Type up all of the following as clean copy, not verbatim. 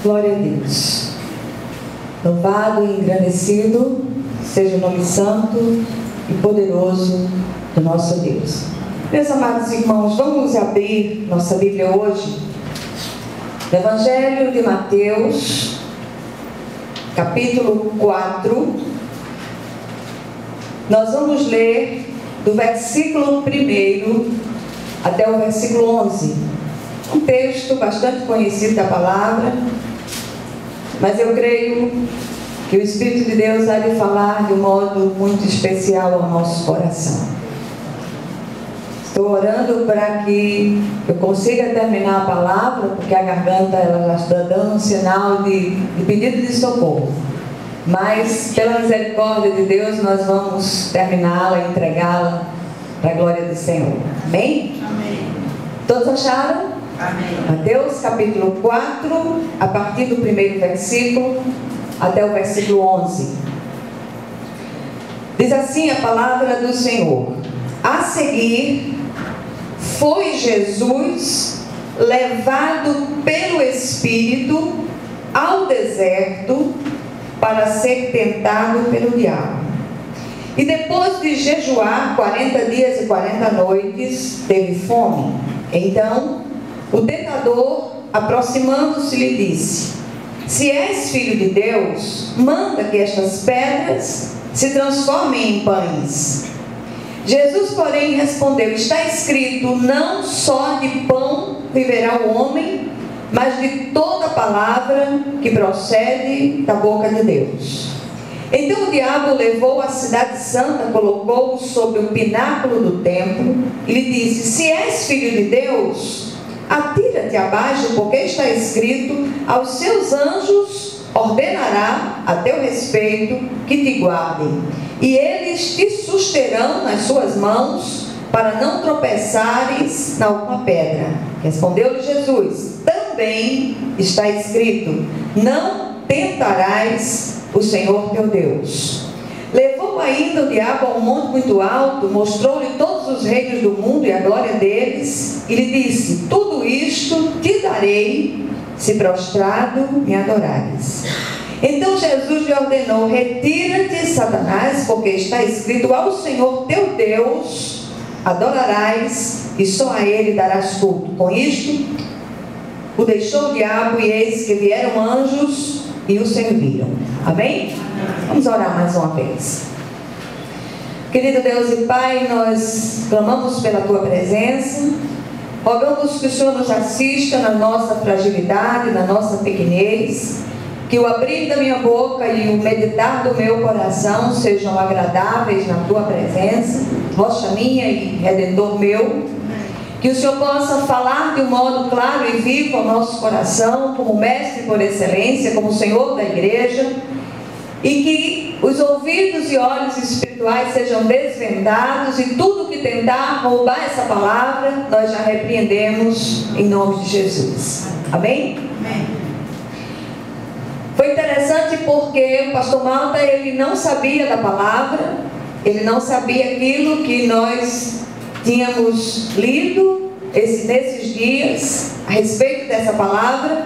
Glória a Deus. Louvado e engrandecido seja o nome santo e poderoso do nosso Deus. Meus amados irmãos, vamos abrir nossa Bíblia hoje no Evangelho de Mateus, capítulo 4. Nós vamos ler do versículo 1 até o versículo 11. Um texto bastante conhecido da palavra, mas eu creio que o Espírito de Deus há de falar de um modo muito especial ao nosso coração. Estou orando para que eu consiga terminar a palavra, porque a garganta ela já está dando um sinal de pedido de socorro. Mas, pela misericórdia de Deus, nós vamos terminá-la e entregá-la para a glória do Senhor. Amém? Amém. Todos acharam? Amém. Mateus capítulo 4, a partir do primeiro versículo até o versículo 11. Diz assim a palavra do Senhor: a seguir, foi Jesus levado pelo Espírito ao deserto para ser tentado pelo diabo. E depois de jejuar 40 dias e 40 noites, teve fome. Então, o tentador, aproximando-se, lhe disse: se és filho de Deus, manda que estas pedras se transformem em pães. Jesus, porém, respondeu: está escrito, não só de pão viverá o homem, mas de toda palavra que procede da boca de Deus. Então o diabo levou a cidade santa, colocou-o sobre o pináculo do templo e lhe disse: se és filho de Deus, atira-te abaixo, porque está escrito, aos seus anjos ordenará a teu respeito que te guardem, e eles te susterão nas suas mãos, para não tropeçares na alguma pedra. Respondeu-lhe Jesus: também está escrito, não tentarás o Senhor teu Deus. Levou ainda o diabo a um monte muito alto, mostrou-lhe todos os reinos do mundo e a glória deles, e lhe disse: tudo isto te darei, se prostrado me adorares. Então Jesus lhe ordenou: retira-te, Satanás, porque está escrito, ao Senhor teu Deus adorarás, e só a ele darás culto. Com isto o deixou o diabo, e eis que vieram anjos e o serviram. Amém? Vamos orar mais uma vez. Querido Deus e Pai, nós clamamos pela Tua presença, rogamos que o Senhor nos assista na nossa fragilidade, na nossa pequenez, que o abrir da minha boca e o meditar do meu coração sejam agradáveis na Tua presença, rocha minha e redentor meu. Que o Senhor possa falar de um modo claro e vivo ao nosso coração, como mestre por excelência, como Senhor da igreja, e que os ouvidos e olhos espirituais sejam desvendados, e tudo que tentar roubar essa palavra, nós já repreendemos em nome de Jesus. Amém? Amém. Foi interessante porque o pastor Malta, ele não sabia da palavra, ele não sabia aquilo que nós tínhamos lido nesses dias a respeito dessa palavra,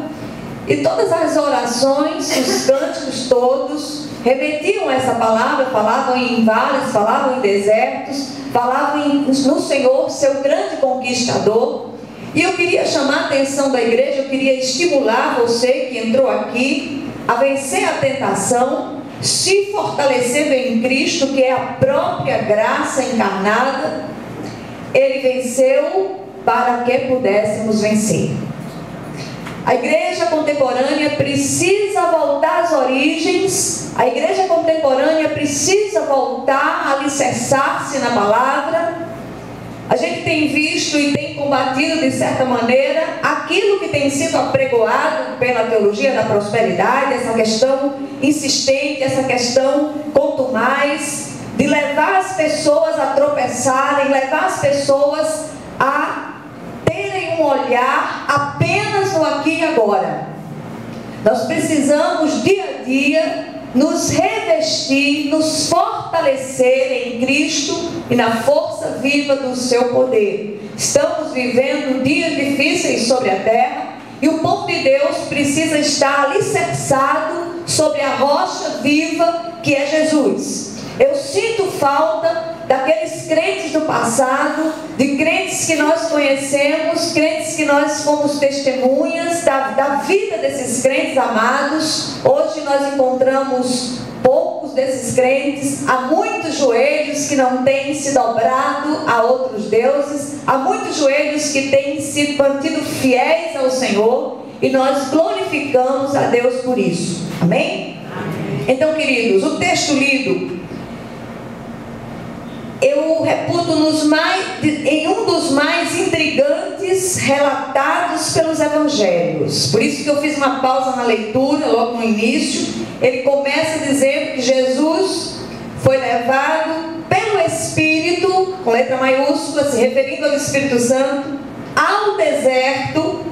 e todas as orações, os cânticos todos remetiam a essa palavra, falavam em vales, falavam em desertos, falavam no Senhor, seu grande conquistador. E eu queria chamar a atenção da igreja, eu queria estimular você que entrou aqui a vencer a tentação, se fortalecendo em Cristo, que é a própria graça encarnada. Ele venceu para que pudéssemos vencer. A igreja contemporânea precisa voltar às origens, a igreja contemporânea precisa voltar a alicerçar-se na palavra. A gente tem visto e tem combatido de certa maneira aquilo que tem sido apregoado pela teologia da prosperidade, essa questão insistente, essa questão contumaz, de levar as pessoas a tropeçarem, levar as pessoas a terem um olhar apenas no aqui e agora. Nós precisamos dia a dia nos revestir, nos fortalecer em Cristo e na força viva do seu poder. Estamos vivendo dias difíceis sobre a terra, E o povo de Deus precisa estar alicerçado sobre a rocha viva que é Jesus. Eu sinto falta daqueles crentes do passado, de crentes que nós conhecemos, crentes que nós fomos testemunhas da vida desses crentes amados. Hoje nós encontramos poucos desses crentes, há muitos joelhos que não têm se dobrado a outros deuses, há muitos joelhos que têm se mantido fiéis ao Senhor, e nós glorificamos a Deus por isso. Amém? Então, queridos, o texto lido, eu reputo em um dos mais intrigantes relatados pelos evangelhos. Por isso que eu fiz uma pausa na leitura, logo no início. Ele começa dizendo que Jesus foi levado pelo Espírito, com letra maiúscula, se referindo ao Espírito Santo, ao deserto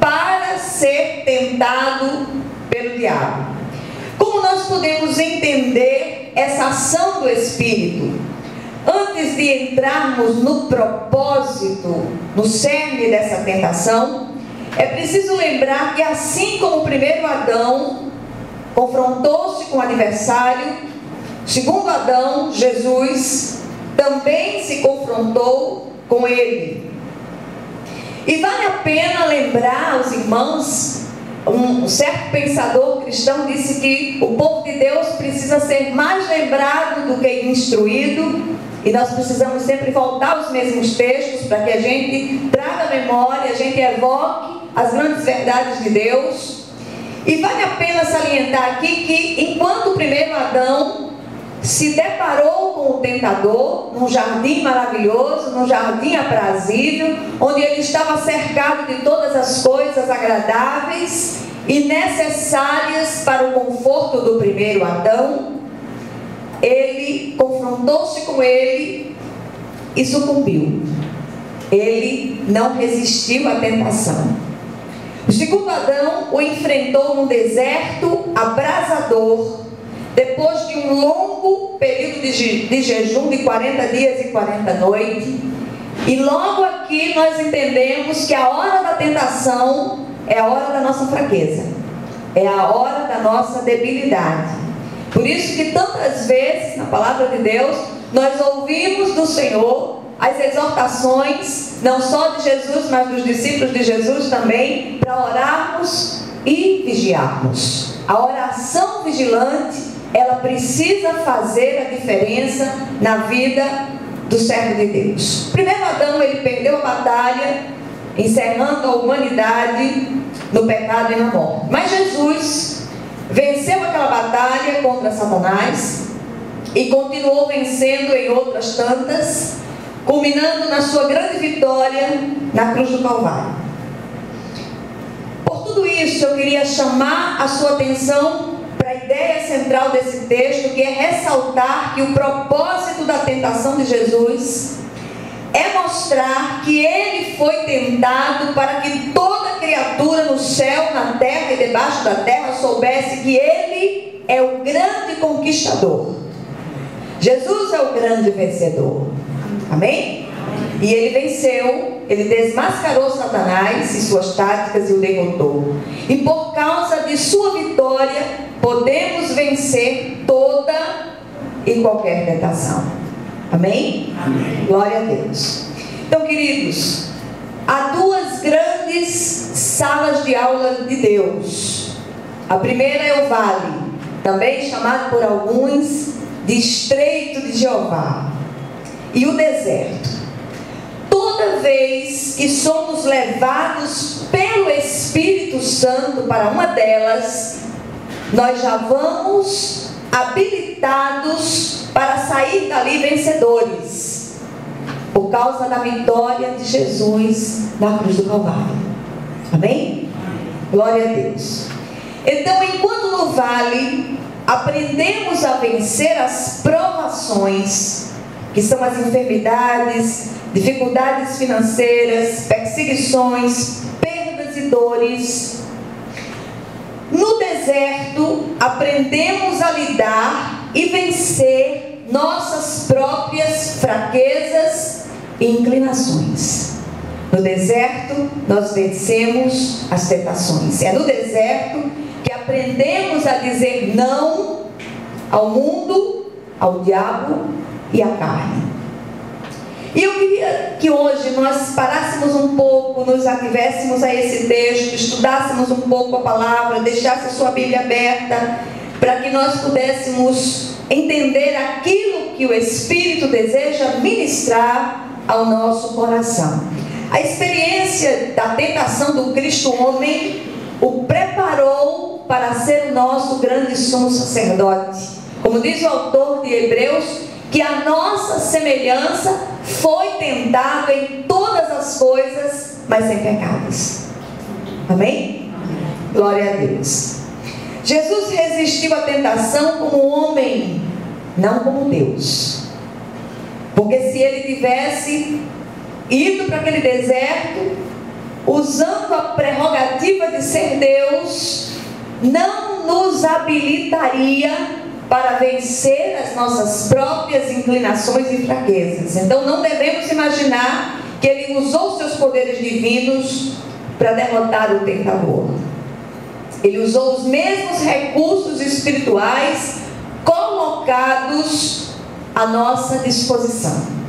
para ser tentado pelo diabo. Como nós podemos entender essa ação do Espírito? Antes de entrarmos no propósito, no cerne dessa tentação, é preciso lembrar que assim como o primeiro Adão confrontou-se com o adversário, o segundo Adão, Jesus, também se confrontou com ele. E vale a pena lembrar aos irmãos, um certo pensador cristão disse que o povo de Deus precisa ser mais lembrado do que instruído. E nós precisamos sempre voltar aos mesmos textos para que a gente traga a memória, a gente evoque as grandes verdades de Deus. E vale a pena salientar aqui que enquanto o primeiro Adão se deparou com o tentador, num jardim maravilhoso, num jardim aprazível, onde ele estava cercado de todas as coisas agradáveis e necessárias para o conforto do primeiro Adão, ele confrontou-se com ele e sucumbiu. Ele não resistiu à tentação. O segundo Adão o enfrentou num deserto abrasador, depois de um longo período de jejum de 40 dias e 40 noites. E logo aqui nós entendemos que a hora da tentação é a hora da nossa fraqueza, é a hora da nossa debilidade. Por isso que tantas vezes na palavra de Deus nós ouvimos do Senhor as exortações, não só de Jesus, mas dos discípulos de Jesus também, para orarmos e vigiarmos. A oração vigilante, ela precisa fazer a diferença na vida do servo de Deus. Primeiro Adão, ele perdeu a batalha, encerrando a humanidade no pecado e na morte. Mas Jesus venceu aquela batalha contra Satanás e continuou vencendo em outras tantas, culminando na sua grande vitória na cruz do Calvário. Por tudo isso, eu queria chamar a sua atenção para a ideia central desse texto, que é ressaltar que o propósito da tentação de Jesus é mostrar que ele foi tentado para que toda criatura no céu, na terra e debaixo da terra soubesse que ele é o grande conquistador. Jesus é o grande vencedor. Amém? E ele venceu, ele desmascarou Satanás e suas táticas e o derrotou. E por causa de sua vitória, podemos vencer toda e qualquer tentação. Amém? Amém. Glória a Deus. Então, queridos, há duas grandes salas de aula de Deus. A primeira é o vale, também chamado por alguns de Estreito de Jeová, e o deserto. Toda vez que somos levados pelo Espírito Santo para uma delas, nós já vamos habilitados para sair dali vencedores, por causa da vitória de Jesus na cruz do Calvário. Amém? Glória a Deus. Então, enquanto no vale aprendemos a vencer as provações, que são as enfermidades, dificuldades financeiras, perseguições, perdas e dores, no deserto aprendemos a lidar e vencer nossas próprias fraquezas e inclinações. No No deserto, nós vencemos as tentações. É no deserto que aprendemos a dizer não ao mundo, ao diabo e à carne. E eu queria que hoje nós parássemos um pouco, nos ativéssemos a esse texto, estudássemos um pouco a palavra, deixasse a sua Bíblia aberta, para que nós pudéssemos entender aquilo que o Espírito deseja ministrar ao nosso coração. A experiência da tentação do Cristo homem o preparou para ser o nosso grande sumo sacerdote. Como diz o autor de Hebreus, que a nossa semelhança foi tentado em todas as coisas, mas sem pecados. Amém? Glória a Deus. Jesus resistiu à tentação como homem, não como Deus. Porque se ele tivesse ido para aquele deserto, usando a prerrogativa de ser Deus, não nos habilitaria para vencer as nossas próprias inclinações e fraquezas. Então não devemos imaginar que ele usou seus poderes divinos para derrotar o tentador. Ele usou os mesmos recursos espirituais colocados à nossa disposição.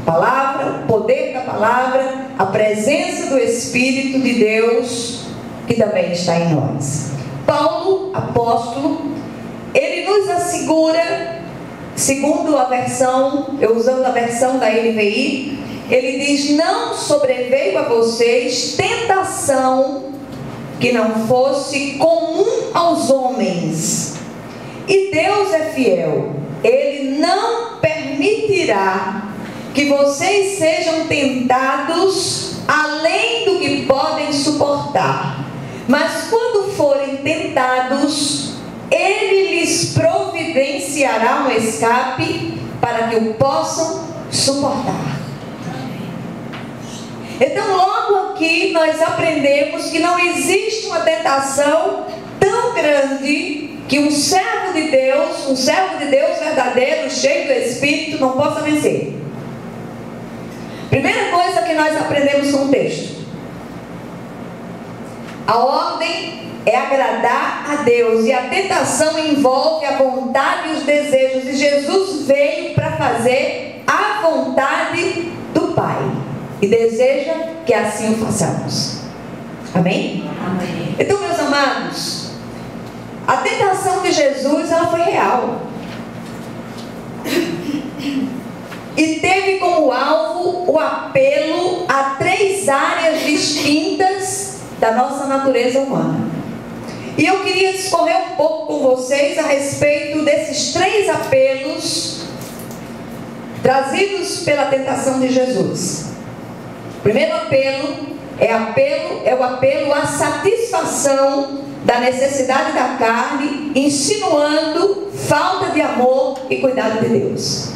A palavra, o poder da palavra, a presença do Espírito de Deus, que também está em nós. Paulo, apóstolo, ele nos assegura, segundo a versão, eu usando a versão da NVI, ele diz: não sobreveio a vocês tentação que não fosse comum aos homens. E Deus é fiel, ele não permitirá que vocês sejam tentados além do que podem suportar. Mas quando forem tentados, ele lhes providenciará um escape para que o possam suportar. Então logo aqui nós aprendemos que não existe uma tentação tão grande que um servo de Deus verdadeiro, cheio do Espírito, não possa vencer. Primeira coisa que nós aprendemos com o texto: a ordem é agradar a Deus, e a tentação envolve a vontade e os desejos, e Jesus veio para fazer a vontade do Pai, e deseja que assim o façamos. Amém? Amém. Então, meus amados, a tentação de Jesus, ela foi real. E teve como alvo o apelo a 3 áreas distintas da nossa natureza humana. E eu queria discorrer um pouco com vocês a respeito desses 3 apelos trazidos pela tentação de Jesus. O primeiro apelo é o apelo à satisfação da necessidade da carne, insinuando falta de amor e cuidado de Deus.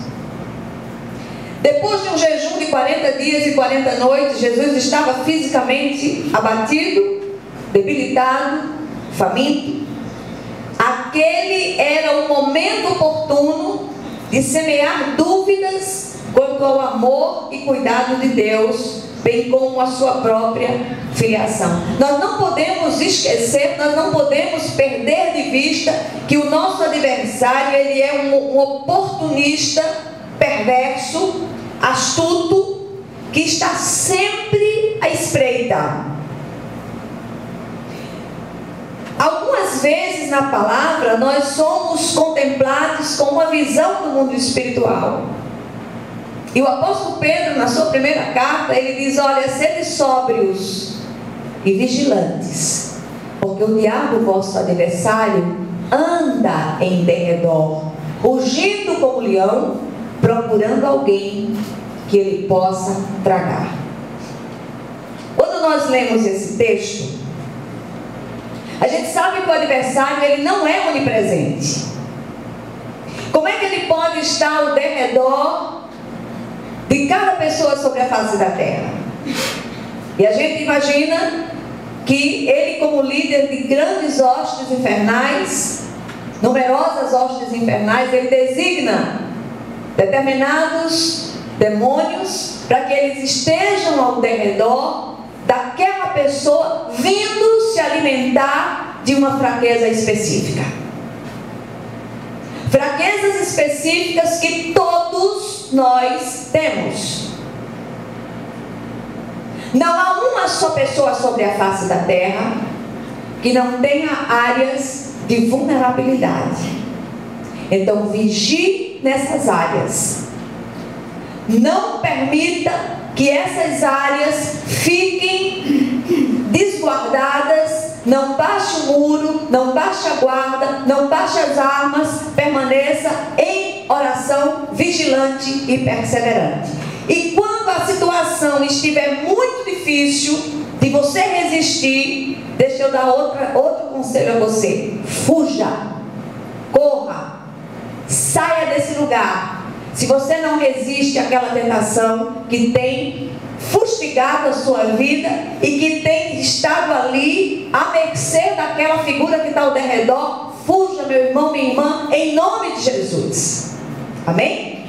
Depois de um jejum de 40 dias e 40 noites, Jesus estava fisicamente abatido, debilitado, faminto. Aquele era o momento oportuno de semear dúvidas quanto ao amor e cuidado de Deus, bem como a sua própria filiação. Nós não podemos esquecer, nós não podemos perder de vista que o nosso adversário, ele é um oportunista perverso, astuto, que está sempre à espreita. Algumas vezes na palavra nós somos contemplados com uma visão do mundo espiritual. E o apóstolo Pedro, na sua primeira carta, ele diz: olha, sede sóbrios e vigilantes, porque o diabo, vosso adversário, anda em derredor, rugindo como leão, procurando alguém que ele possa tragar. Quando nós lemos esse texto, a gente sabe que o adversário, ele não é onipresente. Como é que ele pode estar ao derredor de cada pessoa sobre a face da terra? E a gente imagina que ele, como líder de grandes hostes infernais, numerosas hostes infernais, ele designa determinados demônios, para que eles estejam ao derredor daquela pessoa vindo se alimentar de uma fraqueza específica. Fraquezas específicas que todos nós temos. Não há uma só pessoa sobre a face da terra que não tenha áreas de vulnerabilidade. Então vigie nessas áreas. Não permita que essas áreas fiquem desguardadas. Não baixe o muro, não baixe a guarda, não baixe as armas. Permaneça em oração vigilante e perseverante. E quando a situação estiver muito difícil de você resistir, deixa eu dar outro conselho a você: fuja, corra, saia desse lugar. Se você não resiste àquela tentação que tem fustigado a sua vida e que tem estado ali à mercê daquela figura que está ao derredor, fuja, meu irmão, minha irmã, em nome de Jesus. Amém?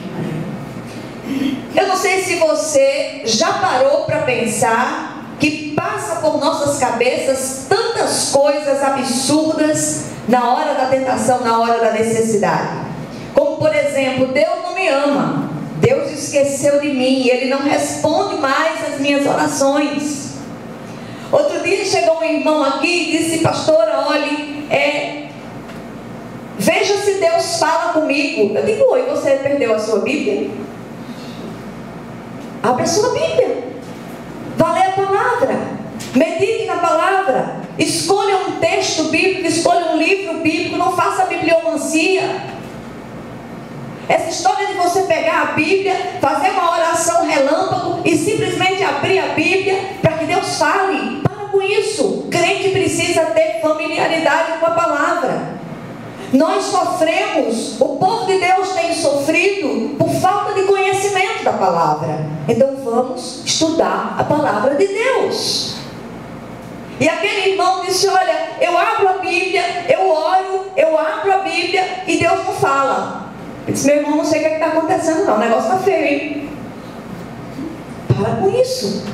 Eu não sei se você já parou para pensar que passa por nossas cabeças tantas coisas absurdas na hora da tentação, na hora da necessidade. Como, por exemplo, Deus não me ama, Deus esqueceu de mim, Ele não responde mais às minhas orações. Outro dia chegou um irmão aqui e disse: pastora, olhe, veja se Deus fala comigo. Eu digo: oi, você perdeu a sua Bíblia? Abra a sua Bíblia, vá ler a palavra, medite na palavra, escolha um texto bíblico, escolha um livro bíblico, não faça bibliomancia. Essa história de você pegar a Bíblia, fazer uma oração relâmpago e simplesmente abrir a Bíblia para que Deus fale, para com isso. O crente precisa ter familiaridade com a palavra. Nós sofremos, o povo de Deus tem sofrido por falta de conhecimento da palavra. Então vamos estudar a palavra de Deus. E aquele irmão disse: olha, eu abro a Bíblia, eu oro, eu abro a Bíblia e Deus não fala. Eu disse: meu irmão, não sei o que está acontecendo não, o negócio está feio, hein? Para com isso.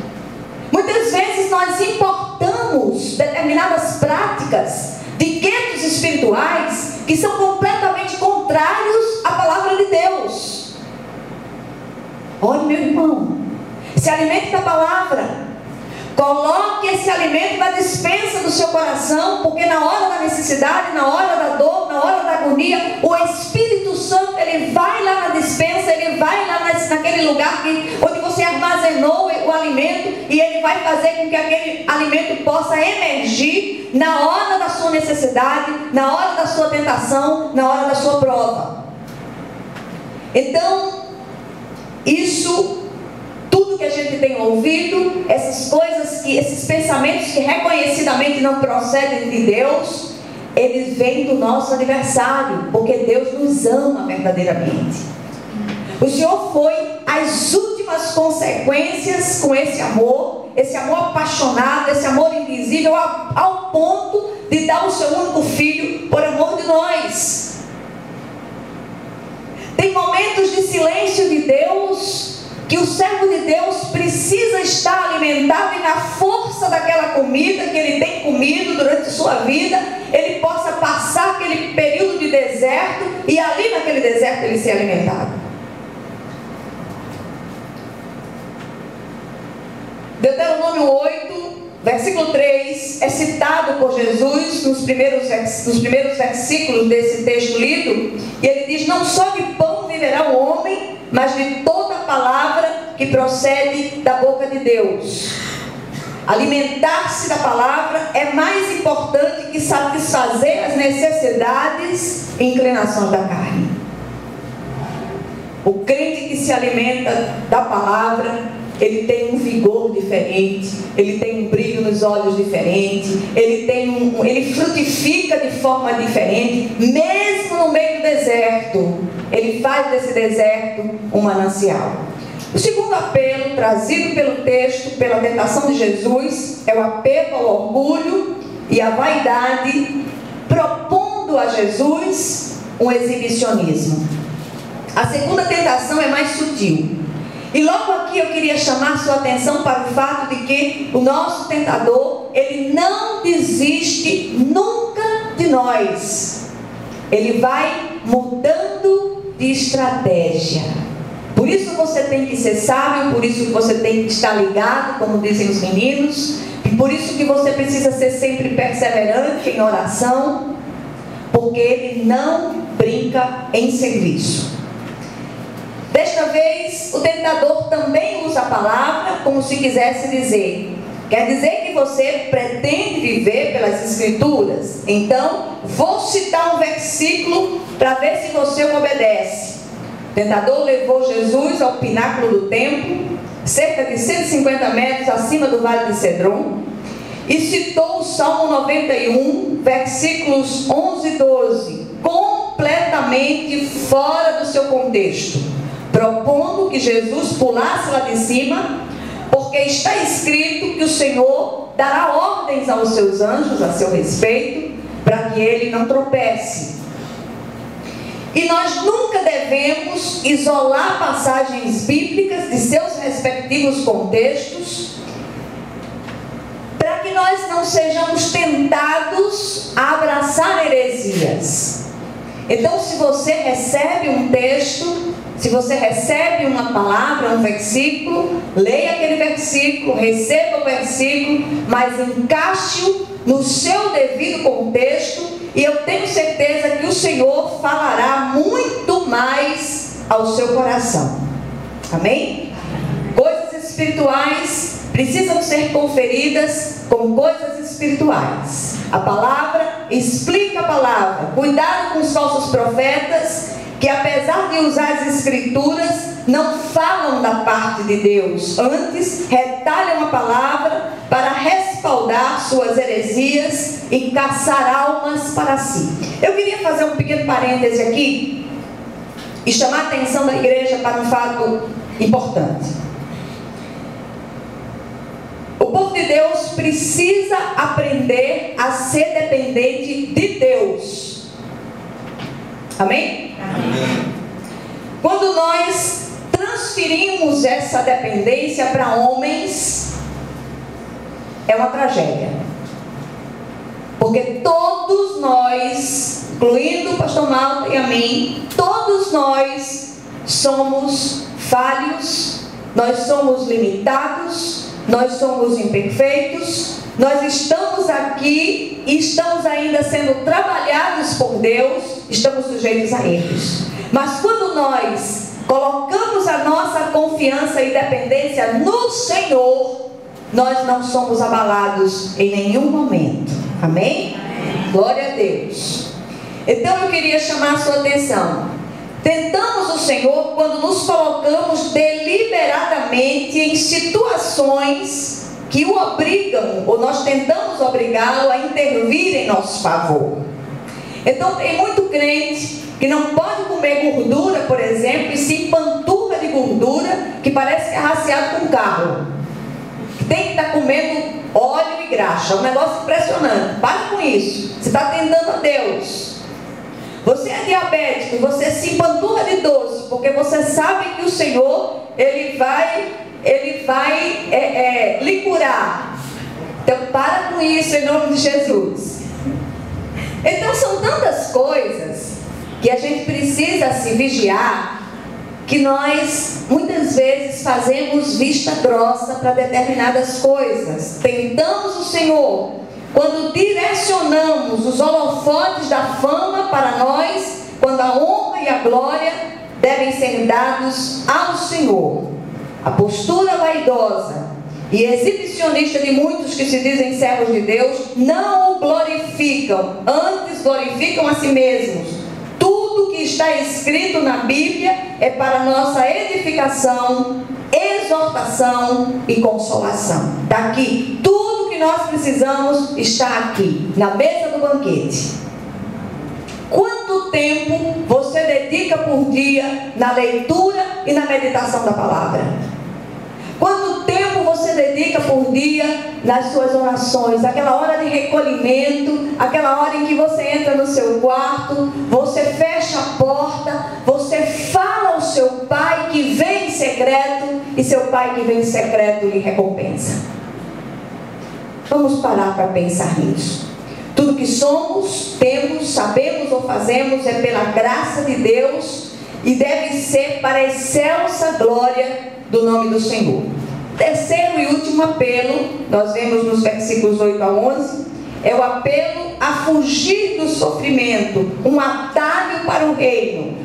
Muitas vezes nós importamos determinadas práticas de guetos espirituais que são completamente contrários à palavra de Deus. Olha, meu irmão, se alimente da palavra. Coloque esse alimento na despensa do seu coração, porque na hora da necessidade, na hora da dor, na hora da agonia, o Espírito Santo, ele vai lá na despensa, ele vai lá naquele lugar onde você armazenou o alimento, e ele vai fazer com que aquele alimento possa emergir na hora da sua necessidade, na hora da sua tentação, na hora da sua prova. Então, tudo que a gente tem ouvido, essas coisas, esses pensamentos que reconhecidamente não procedem de Deus, eles vêm do nosso adversário, porque Deus nos ama verdadeiramente. O Senhor foi às últimas consequências com esse amor apaixonado, esse amor invisível, ao ponto de dar o seu único filho por amor de nós. Tem momentos de silêncio de Deus, que o servo de Deus precisa estar alimentado, e na força daquela comida que ele tem comido durante a sua vida, ele possa passar aquele período de deserto, e ali naquele deserto ele ser alimentado. Deuteronômio 8, versículo 3, é citado por Jesus nos primeiros versículos desse texto lido, e ele diz: não só de pão viverá o homem, mas de toda a palavra que procede da boca de Deus. Alimentar-se da palavra é mais importante que satisfazer as necessidades e inclinações da carne. O crente que se alimenta da palavra, ele tem um vigor diferente, ele tem um brilho nos olhos diferente, ele frutifica de forma diferente, mesmo no meio do deserto. Ele faz desse deserto um manancial. O segundo apelo trazido pelo texto, pela tentação de Jesus, é o apelo ao orgulho e à vaidade, propondo a Jesus um exibicionismo. A segunda tentação é mais sutil. E logo aqui eu queria chamar sua atenção para o fato de que o nosso tentador, ele não desiste nunca de nós. Ele vai mudando de estratégia. Por isso você tem que ser sábio, por isso que você tem que estar ligado, como dizem os meninos, e por isso que você precisa ser sempre perseverante em oração, porque ele não brinca em serviço. Desta vez, o tentador também usa a palavra como se quisesse dizer: quer dizer que você pretende viver pelas Escrituras? Então, vou citar um versículo para ver se você o obedece. O tentador levou Jesus ao pináculo do templo, cerca de 150 metros acima do vale de Cedron, e citou o Salmo 91, versículos 11 e 12, completamente fora do seu contexto, propondo que Jesus pulasse lá de cima, porque está escrito que o Senhor dará ordens aos seus anjos a seu respeito, para que ele não tropece. E nós nunca devemos isolar passagens bíblicas de seus respectivos contextos, para que nós não sejamos tentados a abraçar heresias. Então, se você recebe um texto, se você recebe uma palavra, um versículo, leia aquele versículo, receba o versículo, mas encaixe-o no seu devido contexto, e eu tenho certeza que o Senhor falará muito mais ao seu coração. Amém? Coisas espirituais precisam ser conferidas com coisas espirituais. A palavra explica a palavra. Cuidado com os falsos profetas, que apesar de usar as Escrituras, não falam da parte de Deus. Antes, retalham a palavra para respaldar suas heresias e caçar almas para si. Eu queria fazer um pequeno parêntese aqui e chamar a atenção da igreja para um fato importante. O povo de Deus precisa aprender a ser dependente de Deus. Amém? Amém. Quando nós transferimos essa dependência para homens, é uma tragédia. Porque todos nós, incluindo o pastor Malta e a mim, todos nós somos falhos, nós somos limitados, nós somos imperfeitos, nós estamos aqui e estamos ainda sendo trabalhados por Deus, estamos sujeitos a erros. Mas quando nós colocamos a nossa confiança e dependência no Senhor, nós não somos abalados em nenhum momento. Amém? Amém. Glória a Deus. Então eu queria chamar a sua atenção. Tentamos o Senhor quando nos colocamos deliberadamente em situações que o obrigam, ou nós tentamos obrigá-lo a intervir em nosso favor. Então tem muito crente que não pode comer gordura, por exemplo, e se empanturra de gordura, que parece que é raciado com carro. Tem que estar comendo óleo e graxa, é um negócio impressionante. Para com isso, você está tentando a Deus. Você é diabético, você se empanturra de doce, porque você sabe que o Senhor, Ele vai lhe curar. Então para com isso em nome de Jesus. Então são tantas coisas que a gente precisa se vigiar, que nós muitas vezes fazemos vista grossa para determinadas coisas. Tentamos o Senhor quando direcionamos os holofotes da fama para nós, quando a honra e a glória devem ser dados ao Senhor. A postura vaidosa e exibicionista de muitos que se dizem servos de Deus não o glorificam, antes glorificam a si mesmos. Tudo que está escrito na Bíblia é para nossa edificação, exortação e consolação. Está aqui. Tudo que nós precisamos está aqui, na mesa do banquete. Quanto tempo você dedica por dia na leitura e na meditação da palavra? Quanto tempo você dedica por dia nas suas orações? Aquela hora de recolhimento, aquela hora em que você entra no seu quarto, você fecha a porta, você fala ao seu pai que vem em secreto e seu Pai que vem em secreto lhe recompensa. Vamos parar para pensar nisso. Tudo que somos, temos, sabemos ou fazemos é pela graça de Deus e deve ser para a excelsa glória do nome do Senhor. Terceiro e último apelo, nós vemos nos versículos 8 a 11, é o apelo a fugir do sofrimento, um atalho para o reino.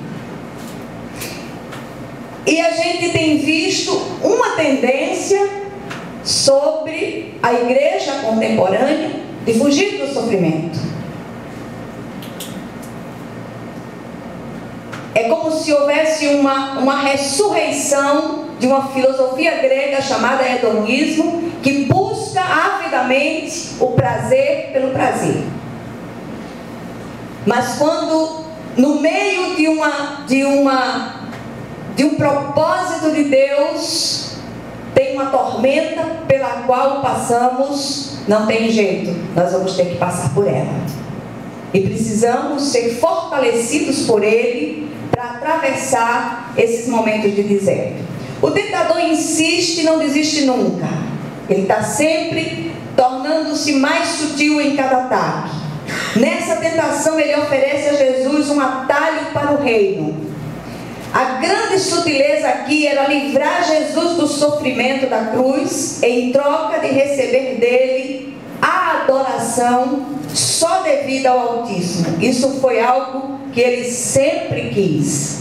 E a gente tem visto uma tendência sobre a igreja contemporânea de fugir do sofrimento. É como se houvesse uma ressurreição de uma filosofia grega chamada hedonismo, que busca avidamente o prazer pelo prazer. Mas quando no meio de um propósito de Deus tem uma tormenta pela qual passamos, não tem jeito, nós vamos ter que passar por ela. E precisamos ser fortalecidos por Ele para atravessar esses momentos de deserto. O tentador insiste e não desiste nunca. Ele está sempre tornando-se mais sutil em cada ataque. Nessa tentação ele oferece a Jesus um atalho para o reino. A grande sutileza aqui era livrar Jesus do sofrimento da cruz, em troca de receber dele a adoração só devida ao Altíssimo. Isso foi algo que ele sempre quis.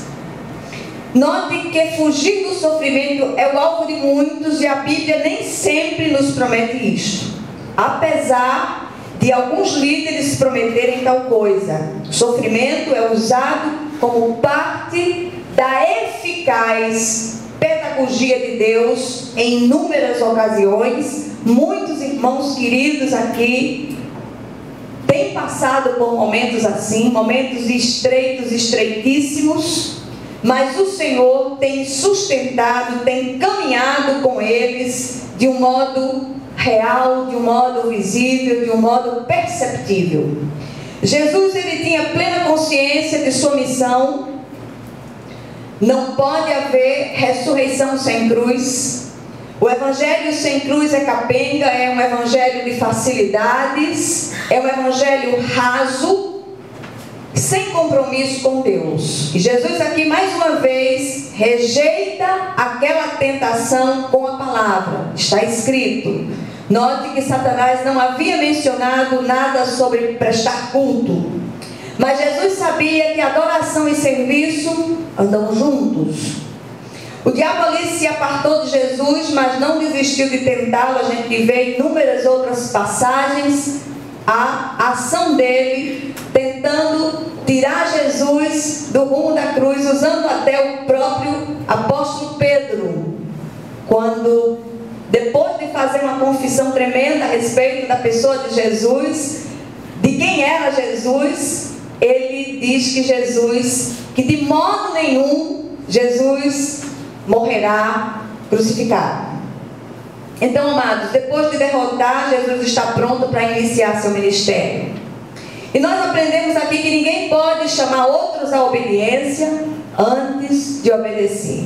Note que fugir do sofrimento é o alvo de muitos e a Bíblia nem sempre nos promete isto. Apesar de alguns líderes prometerem tal coisa, o sofrimento é usado como parte da eficaz pedagogia de Deus em inúmeras ocasiões. Muitos irmãos queridos aqui têm passado por momentos assim, momentos estreitos, estreitíssimos, mas o Senhor tem sustentado, tem caminhado com eles de um modo real, de um modo visível, de um modo perceptível. Jesus, ele tinha plena consciência de sua missão. Não pode haver ressurreição sem cruz. O evangelho sem cruz é capenga, é um evangelho de facilidades, é um evangelho raso, sem compromisso com Deus. E Jesus aqui mais uma vez rejeita aquela tentação com a palavra. Está escrito. Note que Satanás não havia mencionado nada sobre prestar culto. Mas Jesus sabia que adoração e serviço andam juntos. O diabo ali se apartou de Jesus, mas não desistiu de tentá-lo. A gente vê em inúmeras outras passagens a ação dele tentando tirar Jesus do rumo da cruz, usando até o próprio apóstolo Pedro, quando, depois de fazer uma confissão tremenda a respeito da pessoa de Jesus, de quem era Jesus, ele diz que de modo nenhum Jesus morrerá crucificado. Então, amados, depois de derrotar, Jesus está pronto para iniciar seu ministério. E nós aprendemos aqui que ninguém pode chamar outros à obediência antes de obedecer.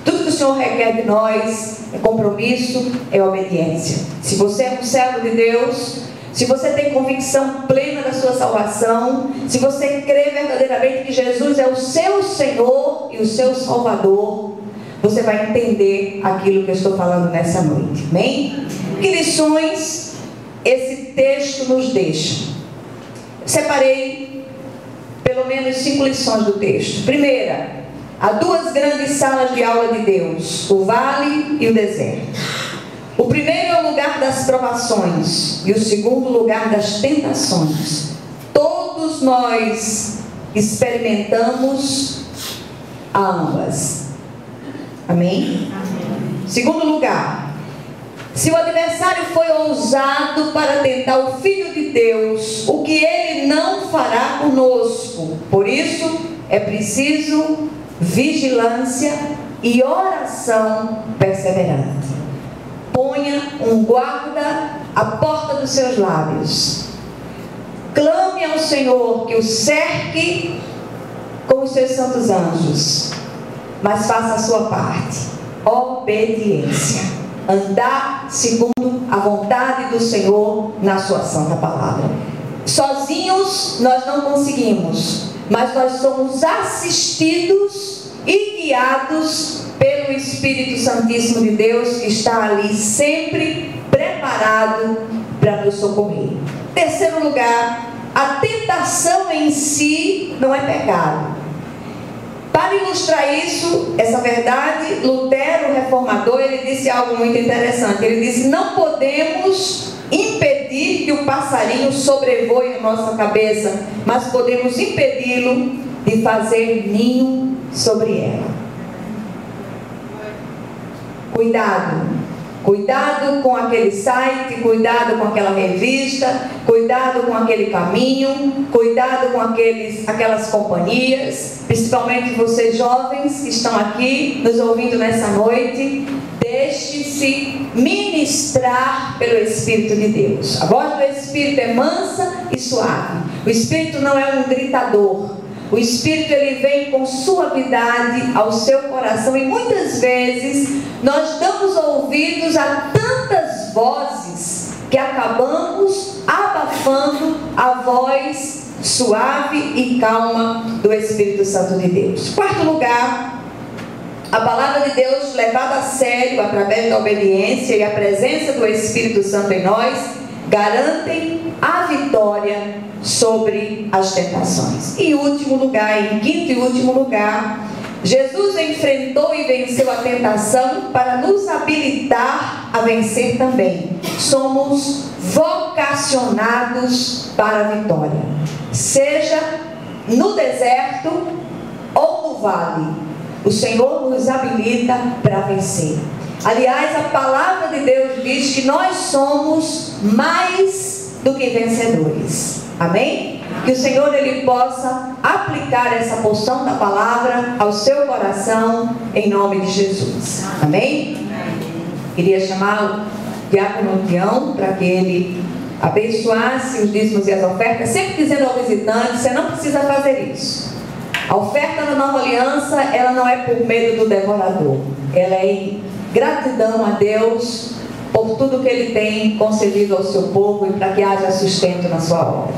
Tudo que o Senhor requer de nós é compromisso, é obediência. Se você é um servo de Deus, se você tem convicção plena da sua salvação, se você crê verdadeiramente que Jesus é o seu Senhor e o seu Salvador, você vai entender aquilo que eu estou falando nessa noite. Amém? Que lições esse texto nos deixa? Separei pelo menos 5 lições do texto. Primeira, há 2 grandes salas de aula de Deus: o vale e o deserto. O primeiro é o lugar das provações e o segundo lugar das tentações. Todos nós experimentamos ambas. Amém? Amém. Segundo lugar, se o adversário foi ousado para tentar o Filho de Deus, o que ele não fará conosco? Por isso é preciso vigilância e oração perseverante. Ponha um guarda à porta dos seus lábios. Clame ao Senhor que o cerque com os seus santos anjos. Mas faça a sua parte. obediência. Andar segundo a vontade do Senhor na sua santa palavra. Sozinhos nós não conseguimos, mas nós somos assistidos e guiados pelo Espírito Santíssimo de Deus, que está ali sempre preparado para nos socorrer. Terceiro lugar, a tentação em si não é pecado. Para ilustrar isso, essa verdade, Lutero, o reformador, ele disse algo muito interessante. Ele disse: não podemos impedir que o passarinho sobrevoe a nossa cabeça, mas podemos impedi-lo de fazer ninho sobre ela. Cuidado com aquele site, cuidado com aquela revista, cuidado com aquele caminho, cuidado com aquelas companhias, principalmente vocês jovens que estão aqui nos ouvindo nessa noite. Deixe-se ministrar pelo Espírito de Deus. A voz do Espírito é mansa e suave. O Espírito não é um gritador. O Espírito, ele vem com suavidade ao seu coração, e muitas vezes nós damos ouvidos a tantas vozes que acabamos abafando a voz suave e calma do Espírito Santo de Deus. Quarto lugar, a palavra de Deus levada a sério através da obediência e a presença do Espírito Santo em nós garantem a vitória sobre as tentações. E último lugar, em quinto e último lugar, Jesus enfrentou e venceu a tentação para nos habilitar a vencer também. Somos vocacionados para a vitória, seja no deserto ou no vale. O Senhor nos habilita para vencer. Aliás, a palavra de Deus diz que nós somos mais do que vencedores. Amém? Que o Senhor, ele possa aplicar essa porção da palavra ao seu coração, em nome de Jesus. Amém? Queria chamar o diácono Tião para que ele abençoasse os dízimos e as ofertas, sempre dizendo ao visitante: você não precisa fazer isso. A oferta da nova aliança, ela não é por medo do devorador, ela é em gratidão a Deus por tudo que Ele tem concedido ao seu povo e para que haja sustento na sua obra.